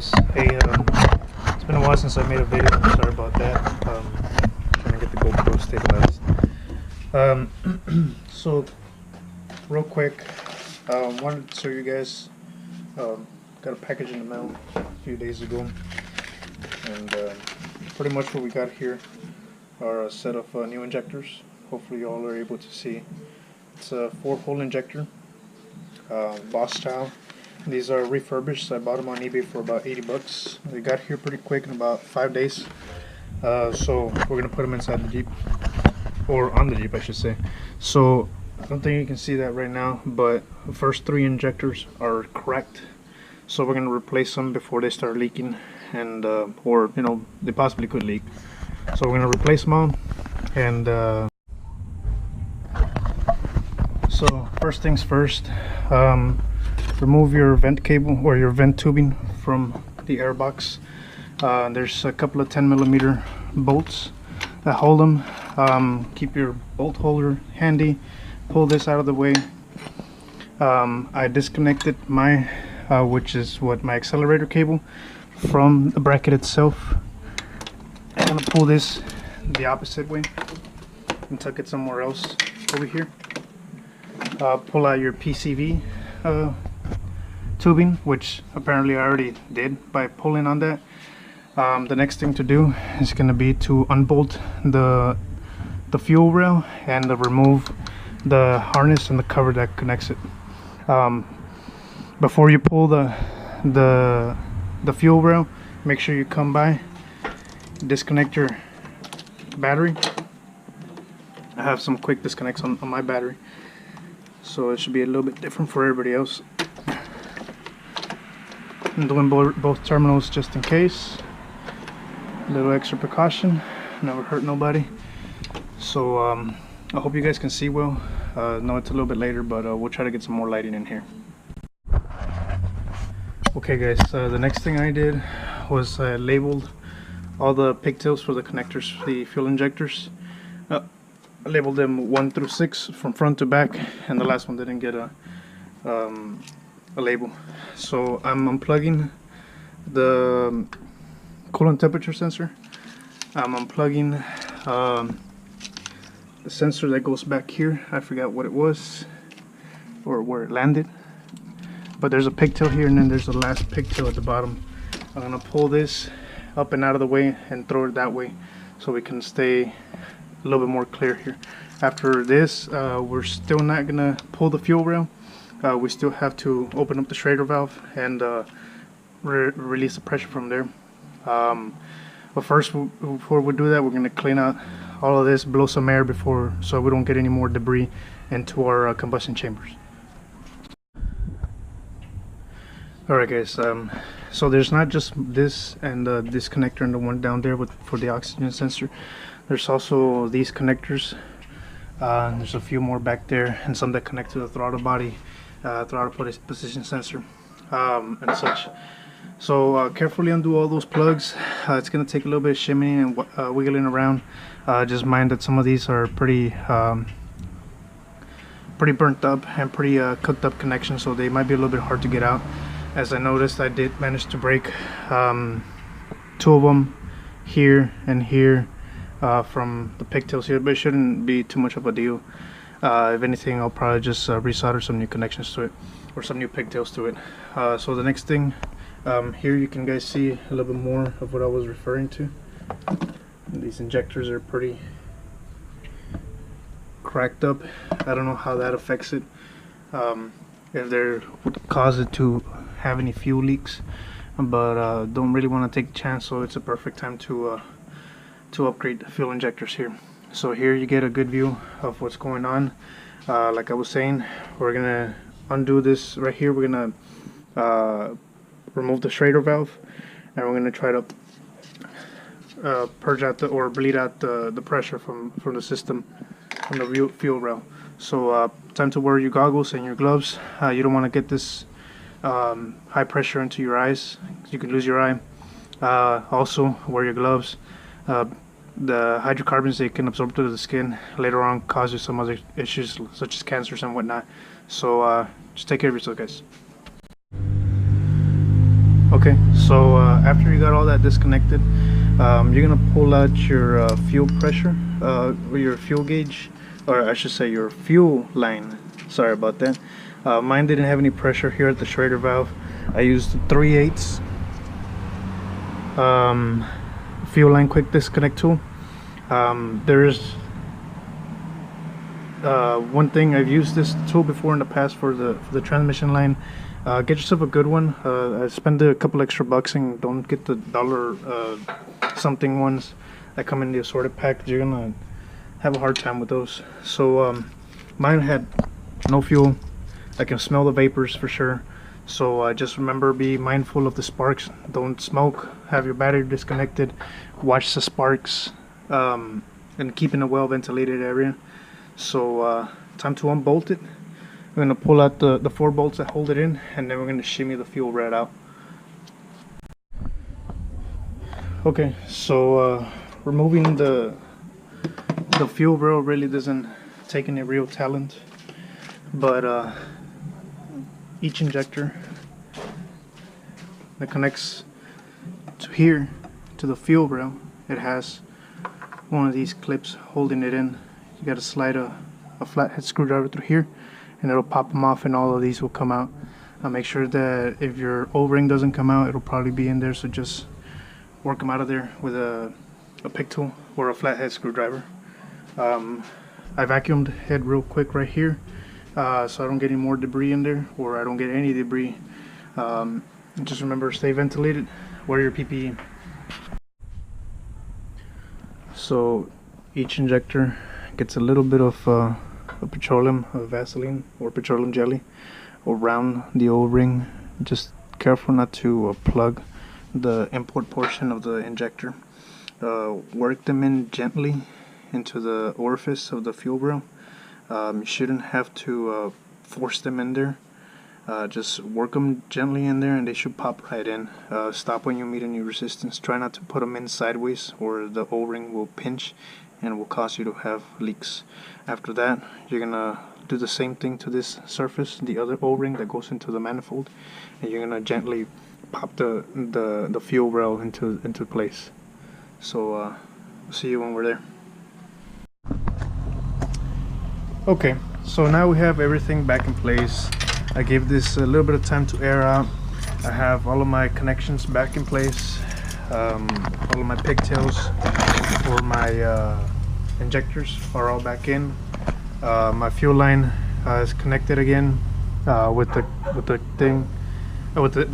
guys. Hey, it's been a while since I made a video. Sorry about that. Trying to get the GoPro stabilized. So, real quick, wanted to show you guys. Got a package in the mail a few days ago, and pretty much what we got here are a set of new injectors. Hopefully, you all are able to see. It's a 4-hole injector, Boss style. These are refurbished. I bought them on eBay for about 80 bucks. They got here pretty quick in about 5 days. So we're gonna put them inside the Jeep, or on the Jeep I should say. So I don't think you can see that right now, but the first 3 injectors are cracked. So we're gonna replace them before they start leaking, and or you know, they possibly could leak. So we're gonna replace them all. And so first things first, remove your vent cable or your vent tubing from the air box. There's a couple of 10mm bolts that hold them. Keep your bolt holder handy. Pull this out of the way. I disconnected my which is what my accelerator cable from the bracket itself. I'm gonna pull this the opposite way and tuck it somewhere else over here. Pull out your PCV tubing, which apparently I already did by pulling on that. The next thing to do is going to be to unbolt the fuel rail and remove the harness and the cover that connects it. Before you pull the fuel rail, make sure you come by, disconnect your battery. I have some quick disconnects on my battery, so it should be a little bit different for everybody else. I'm doing both terminals just in case. A little extra precaution, never hurt nobody. So I hope you guys can see well. No, it's a little bit later, but we'll try to get some more lighting in here. Okay guys, the next thing I did was I labeled all the pigtails for the connectors, the fuel injectors. I labeled them 1 through 6 from front to back, and the last one didn't get a label. So I'm unplugging the coolant temperature sensor. I'm unplugging the sensor that goes back here. I forgot what it was or where it landed, but there's a pigtail here, and then there's the last pigtail at the bottom. I'm gonna pull this up and out of the way and throw it that way so we can stay a little bit more clear here. After this, we're still not gonna pull the fuel rail. We still have to open up the Schrader valve and release the pressure from there. But first, before we do that, we're gonna clean out all of this, blow some air so we don't get any more debris into our combustion chambers. Alright guys, so there's not just this and this connector and the one down there for the oxygen sensor. There's also these connectors. There's a few more back there, and some that connect to the throttle body, throttle position sensor, and such. So carefully undo all those plugs. It's going to take a little bit of shimmying and wiggling around. Just mind that some of these are pretty burnt up and pretty cooked up connections, so they might be a little bit hard to get out. As I noticed, I did manage to break 2 of them here and here from the pigtails here, but it shouldn't be too much of a deal. If anything, I'll probably just resolder some new connections to it, or some new pigtails to it. So the next thing, here you can guys see a little bit more of what I was referring to. These injectors are pretty cracked up. I don't know how that affects it, if there would cause it to have any fuel leaks, but don't really want to take a chance, so it's a perfect time to upgrade the fuel injectors here. So here you get a good view of what's going on. Like I was saying, we're gonna undo this right here. We're gonna remove the Schrader valve, and we're gonna try to purge out or bleed out the pressure from the system, from the fuel rail. So time to wear your goggles and your gloves. You don't want to get this high pressure into your eyes. You can lose your eye. Also wear your gloves. The hydrocarbons, they can absorb to the skin, later on cause you some other issues such as cancers and whatnot. So just take care of yourself, guys. Okay, so after you got all that disconnected, you're gonna pull out your fuel pressure, or your fuel gauge, or I should say your fuel line. Sorry about that. Mine didn't have any pressure here at the Schrader valve. I used 3/8 fuel line quick disconnect tool. There's one thing, I've used this tool before in the past for the transmission line. Get yourself a good one. Spend a couple extra bucks and don't get the dollar something ones that come in the assorted package. You're gonna have a hard time with those. So mine had no fuel. I can smell the vapors for sure. So just remember, be mindful of the sparks. Don't smoke. Have your battery disconnected. Watch the sparks, and keep in a well ventilated area. So time to unbolt it. We're going to pull out the 4 bolts that hold it in, and then we're going to shimmy the fuel right out. Okay, so removing the fuel rail really doesn't take any real talent, but each injector that connects to here, to the fuel rail, it has one of these clips holding it in. You got to slide a flathead screwdriver through here, and it'll pop them off, and all of these will come out. Make sure that if your O-ring doesn't come out, it'll probably be in there, so just work them out of there with a pick tool or a flathead screwdriver. I vacuumed it real quick right here, so I don't get any more debris in there, or I don't get any debris. Just remember, stay ventilated, wear your PPE. So each injector gets a little bit of petroleum, Vaseline or petroleum jelly around the O-ring. Just careful not to plug the import portion of the injector. Work them in gently into the orifice of the fuel rail. You shouldn't have to force them in there. Just work them gently in there, and they should pop right in. Stop when you meet any resistance. Try not to put them in sideways, or the O-ring will pinch and will cause you to have leaks. After that, you're gonna do the same thing to this surface, the other O-ring that goes into the manifold, and you're gonna gently pop the fuel rail into place. So see you when we're there. Okay, so now we have everything back in place. I gave this a little bit of time to air out. I have all of my connections back in place, all of my pigtails for my injectors are all back in. My fuel line is connected again with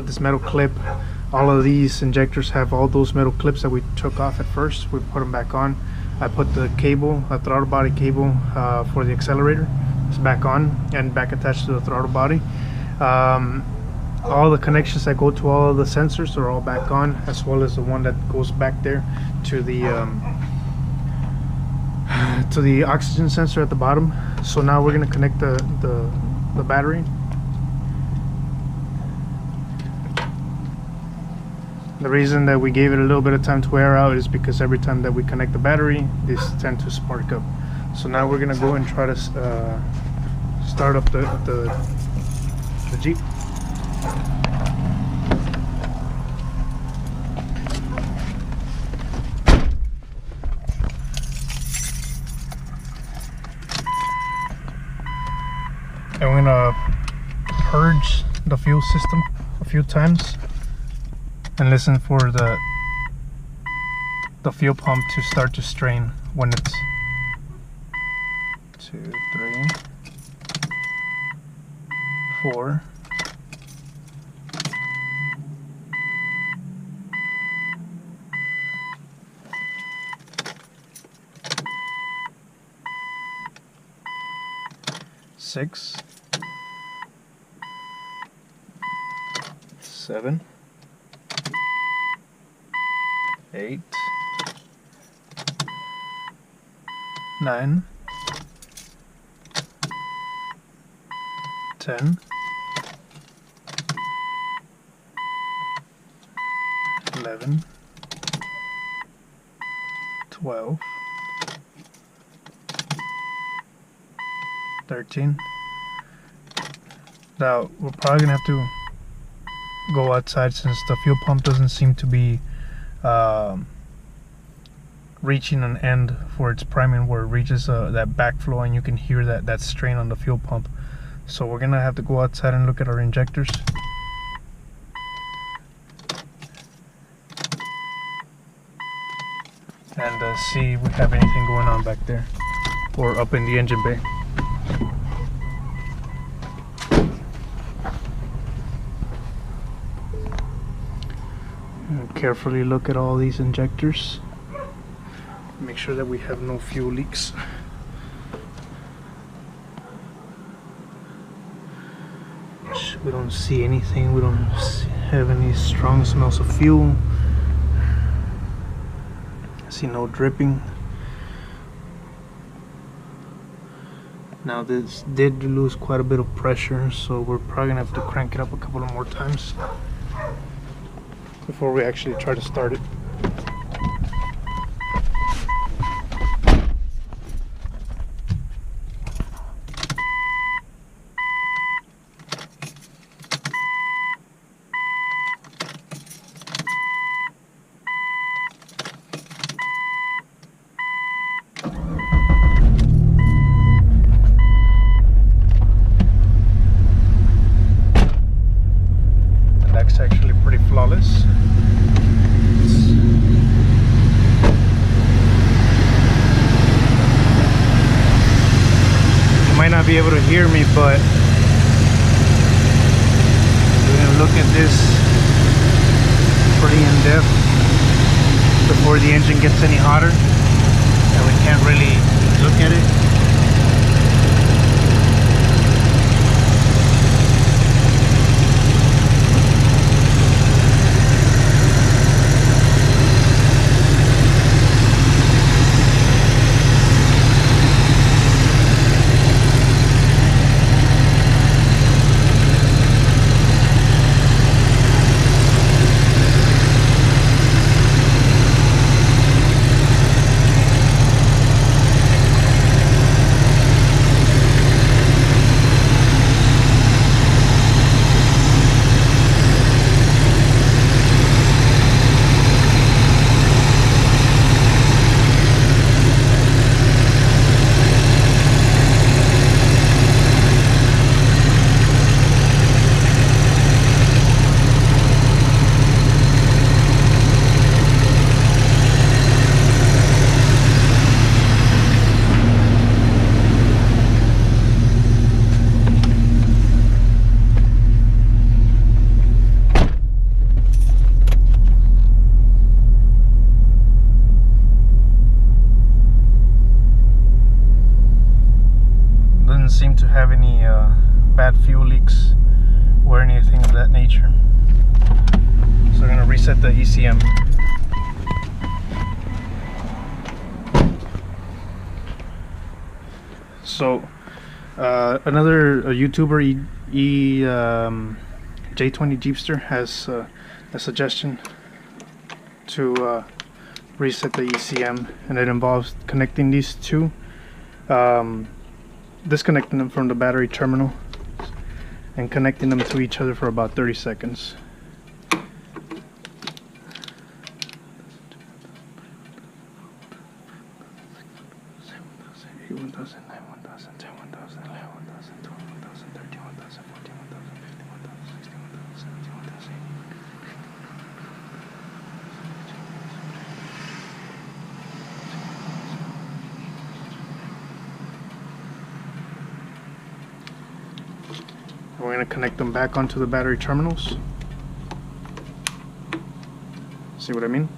this metal clip. All of these injectors have all those metal clips that we took off at first. We put them back on. I put the cable, a throttle body cable for the accelerator. It's back on and back attached to the throttle body. All the connections that go to all of the sensors are all back on, as well as the one that goes back there to the oxygen sensor at the bottom. So now we're going to connect the battery. The reason that we gave it a little bit of time to wear out is because every time that we connect the battery, these tend to spark up. So now we're going to go and try to start up the Jeep. And we're gonna purge the fuel system a few times and listen for the fuel pump to start to strain when it's 2, 3, 4. Six, 7, 8, 9, 10, 11, 12, 13. Now we're probably gonna have to go outside since the fuel pump doesn't seem to be reaching an end for its priming, where it reaches that backflow and you can hear that strain on the fuel pump. So we're gonna have to go outside and look at our injectors and see if we have anything going on back there or up in the engine bay. And carefully look at all these injectors. Make sure that we have no fuel leaks. We don't see anything. We don't have any strong smells of fuel. I see no dripping. Now this did lose quite a bit of pressure, so we're probably gonna have to crank it up a couple of more times before we actually try to start it. That's actually pretty flawless. You might not be able to hear me, but we're gonna look at this pretty in depth before the engine gets any hotter, and we can't really look at it. Seem to have any bad fuel leaks or anything of that nature. So we're going to reset the ECM. So another YouTuber, J20 Jeepster, has a suggestion to reset the ECM, and it involves connecting these two, disconnecting them from the battery terminal and connecting them to each other for about 30 seconds. We're going to connect them back onto the battery terminals. See what I mean?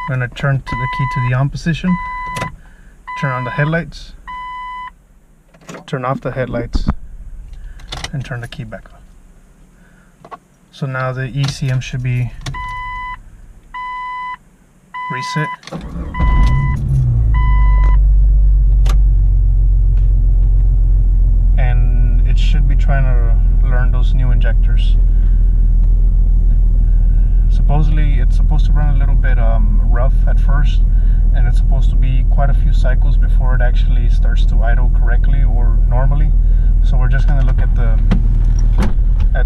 I'm going to turn to the key to the on position, turn on the headlights, turn off the headlights, and turn the key back on. So now the ECM should be reset. And it should be trying to learn those new injectors. supposedly it's supposed to run a little bit rough at first, and it's supposed to be quite a few cycles before it actually starts to idle correctly or normally. So we're just going to look at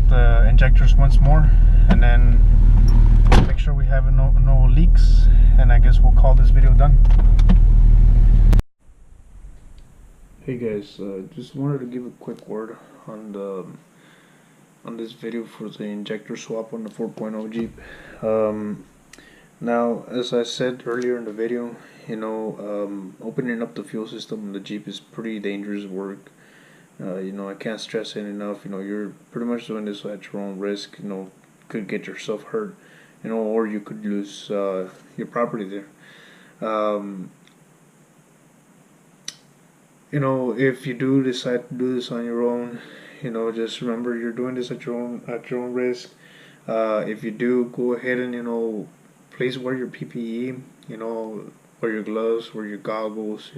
the injectors once more, and then make sure we have no leaks, and I guess we'll call this video done. Hey guys, just wanted to give a quick word on this video for the injector swap on the 4.0 Jeep. Now, as I said earlier in the video, opening up the fuel system on the Jeep is pretty dangerous work. I can't stress it enough. You're pretty much doing this at your own risk. Could get yourself hurt, or you could lose your property there. If you do decide to do this on your own, just remember you're doing this at your own risk. If you do, go ahead and please wear your PPE. Wear your gloves, wear your goggles.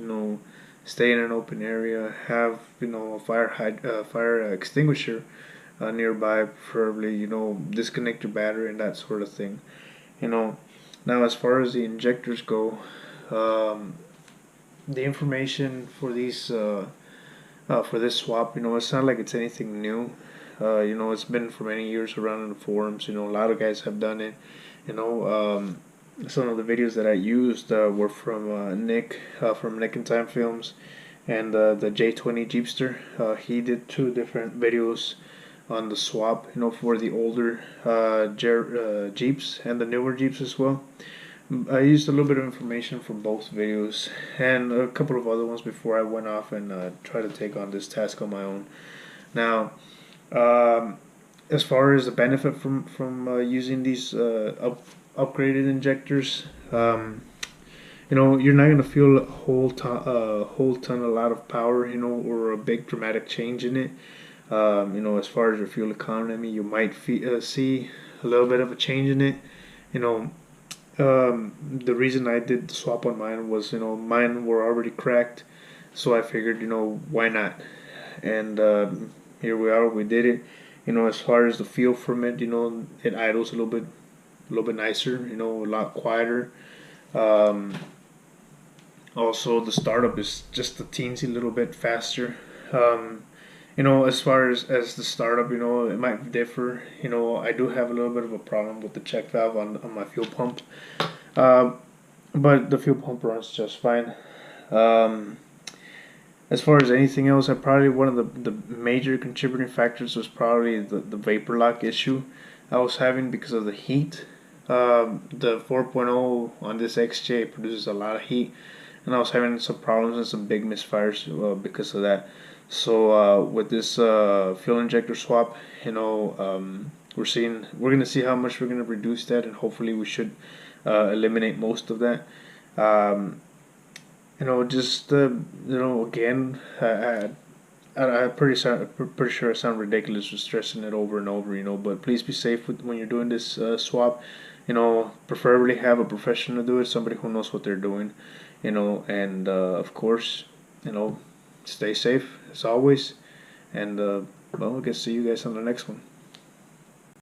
Stay in an open area. Have a fire extinguisher nearby, preferably. Disconnect your battery and that sort of thing. Now, as far as the injectors go, the information for these for this swap, it's not like it's anything new. It's been for many years around in the forums. A lot of guys have done it. Some of the videos that I used were from Nick from Nick and Time Films, and the J20 Jeepster. He did 2 different videos on the swap, for the older Jeeps and the newer Jeeps as well. I used a little bit of information from both videos and a couple of other ones before I went off and tried to take on this task on my own. Now, as far as the benefit from using these upgraded injectors, you're not going to feel a whole lot of power, or a big dramatic change in it. As far as your fuel economy, you might see a little bit of a change in it. The reason I did the swap on mine was, mine were already cracked, so I figured, why not? And here we are, we did it. As far as the feel from it, it idles a little bit nicer, a lot quieter. Also, the startup is just a teensy little bit faster. As far as the startup, it might differ. I do have a little bit of a problem with the check valve on my fuel pump, but the fuel pump runs just fine. As far as anything else, one of the major contributing factors was probably the vapor lock issue I was having because of the heat. The 4.0 on this XJ produces a lot of heat, and I was having some problems and some big misfires because of that. So with this fuel injector swap, we're gonna see how much we're gonna reduce that, and hopefully we should eliminate most of that. Again, I'm pretty sure I sound ridiculous for stressing it over and over, but please be safe when you're doing this swap. Preferably have a professional do it, somebody who knows what they're doing, and of course, stay safe as always, and well, I guess see you guys on the next one.